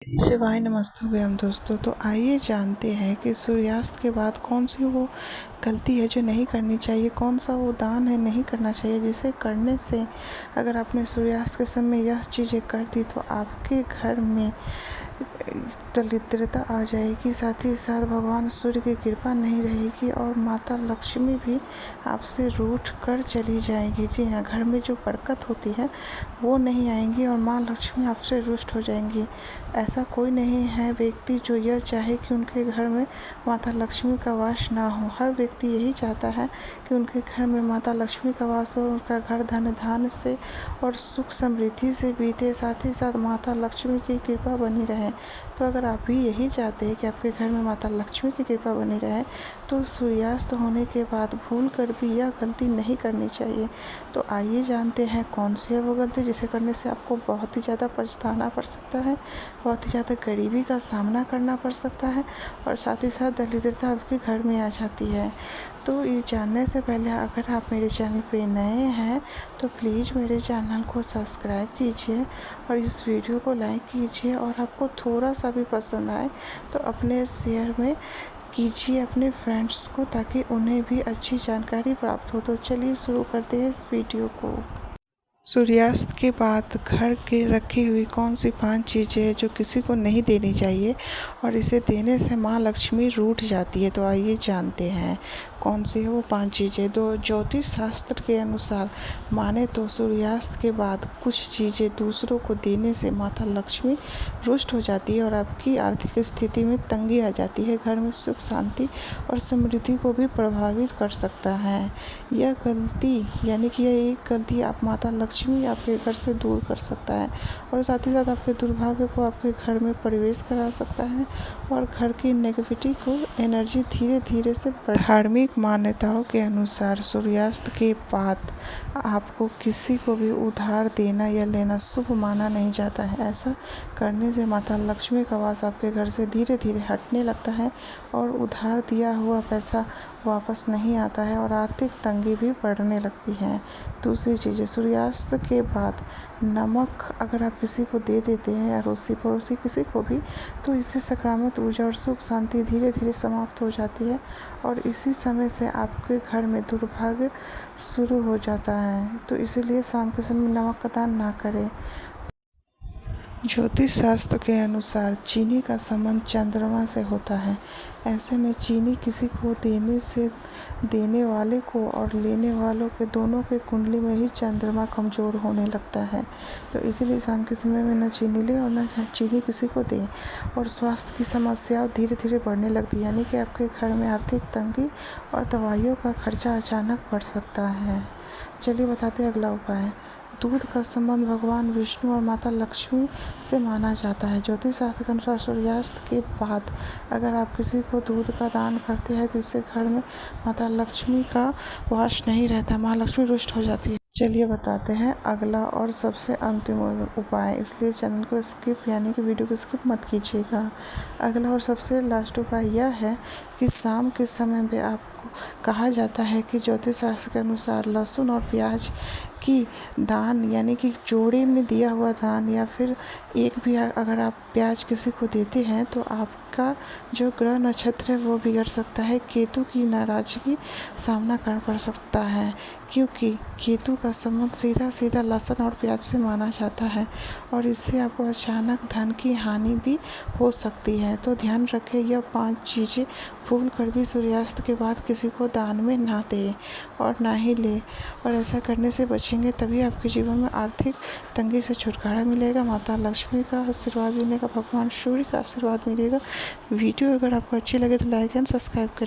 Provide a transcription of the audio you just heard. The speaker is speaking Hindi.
शिवाय नमस्तुभ्यम दोस्तों। तो आइए जानते हैं कि सूर्यास्त के बाद कौन सी वो गलती है जो नहीं करनी चाहिए, कौन सा वो दान है नहीं करना चाहिए, जिसे करने से अगर आपने सूर्यास्त के समय यह चीज़ें कर दी तो आपके घर में दरिद्रता आ जाएगी, साथ ही साथ भगवान सूर्य की कृपा नहीं रहेगी और माता लक्ष्मी भी आपसे रूठ कर चली जाएगी। जी हाँ, घर में जो बरकत होती है वो नहीं आएंगी और माँ लक्ष्मी आपसे रुष्ट हो जाएंगी। ऐसा कोई नहीं है व्यक्ति जो यह चाहे कि उनके घर में माता लक्ष्मी का वास ना हो। हर व्यक्ति यही चाहता है कि उनके घर में माता लक्ष्मी का वास हो, उनका घर धन धान्य से और सुख समृद्धि से बीते, साथ ही साथ माता लक्ष्मी की कृपा बनी रहे। तो अगर आप भी यही चाहते हैं कि आपके घर में माता लक्ष्मी की कृपा बनी रहे तो सूर्यास्त होने के बाद भूल कर भी यह गलती नहीं करनी चाहिए। तो आइए जानते हैं कौन सी है वो गलती जिसे करने से आपको बहुत ही ज़्यादा पछताना पड़ सकता है, बहुत ही ज़्यादा गरीबी का सामना करना पड़ सकता है और साथ ही साथ दरिद्रता आपके घर में आ जाती है। तो ये जानने से पहले अगर आप मेरे चैनल पे नए हैं तो प्लीज़ मेरे चैनल को सब्सक्राइब कीजिए और इस वीडियो को लाइक कीजिए, और आपको थोड़ा सा भी पसंद आए तो अपने शेयर में कीजिए अपने फ्रेंड्स को, ताकि उन्हें भी अच्छी जानकारी प्राप्त हो। तो चलिए शुरू करते हैं इस वीडियो को। सूर्यास्त के बाद घर के रखी हुई कौन सी 5 चीज़ें हैं जो किसी को नहीं देनी चाहिए और इसे देने से माँ लक्ष्मी रूठ जाती है। तो आइए जानते हैं कौन सी है वो 5 चीज़ें। तो ज्योतिष शास्त्र के अनुसार माने तो सूर्यास्त के बाद कुछ चीज़ें दूसरों को देने से माता लक्ष्मी रुष्ट हो जाती है और आपकी आर्थिक स्थिति में तंगी आ जाती है। घर में सुख शांति और समृद्धि को भी प्रभावित कर सकता है। यह गलती यानी कि यह एक गलती आप माता लक्ष्मी आपके घर से दूर कर सकता है और साथ ही साथ आपके दुर्भाग्य को आपके घर में प्रवेश करा सकता है और घर की नेगेटिविटी को एनर्जी धीरे धीरे से धार्मिक मान्यताओं के अनुसार सूर्यास्त के बाद आपको किसी को भी उधार देना या लेना शुभ माना नहीं जाता है। ऐसा करने से माता लक्ष्मी का वास आपके घर से धीरे धीरे हटने लगता है और उधार दिया हुआ पैसा वापस नहीं आता है और आर्थिक तंगी भी बढ़ने लगती है। दूसरी चीज़, सूर्यास्त के बाद नमक अगर आप किसी को दे देते हैं, अड़ोसी पड़ोसी किसी को भी, तो इससे सकारात्मक ऊर्जा और सुख शांति धीरे धीरे समाप्त हो जाती है और इसी समय से आपके घर में दुर्भाग्य शुरू हो जाता है। तो इसीलिए शाम के समय नमक का दान ना करें। ज्योतिष शास्त्र के अनुसार चीनी का संबंध चंद्रमा से होता है। ऐसे में चीनी किसी को देने से देने वाले को और लेने वालों के दोनों के कुंडली में ही चंद्रमा कमज़ोर होने लगता है। तो इसीलिए शाम के समय में न चीनी लें और न चीनी किसी को दें। और स्वास्थ्य की समस्या धीरे धीरे बढ़ने लगती है, यानी कि आपके घर में आर्थिक तंगी और दवाइयों का खर्चा अचानक बढ़ सकता है। चलिए बताते हैं अगला उपाय। दूध का संबंध भगवान विष्णु और माता लक्ष्मी से माना जाता है। ज्योतिष शास्त्र के अनुसार सूर्यास्त के बाद अगर आप किसी को दूध का दान करते हैं तो इससे घर में माता लक्ष्मी का वास नहीं रहता, माँ लक्ष्मी रुष्ट हो जाती है। चलिए बताते हैं अगला और सबसे अंतिम उपाय, इसलिए चैनल को स्किप यानी कि वीडियो को स्किप मत कीजिएगा। अगला और सबसे लास्ट उपाय यह है कि शाम के समय में आपको कहा जाता है कि ज्योतिष शास्त्र के अनुसार लहसुन और प्याज की दान यानी कि जोड़े में दिया हुआ दान, या फिर एक भी अगर आप प्याज किसी को देते हैं तो आपका जो ग्रह नक्षत्र है वो बिगड़ सकता है, केतु की नाराजगी सामना करना पड़ सकता है, क्योंकि केतु का संबंध सीधा सीधा लहसुन और प्याज से माना जाता है और इससे आपको अचानक धन की हानि भी हो सकती है। तो ध्यान रखें, यह 5 चीज़ें भूल कर भी सूर्यास्त के बाद किसी को दान में ना दें और ना ही ले, और ऐसा करने से बचेंगे तभी आपके जीवन में आर्थिक तंगी से छुटकारा मिलेगा, माता लक्ष्मी का आशीर्वाद मिलेगा, भगवान सूर्य का आशीर्वाद मिलेगा। वीडियो अगर आपको अच्छी लगे तो लाइक एंड सब्सक्राइब करें।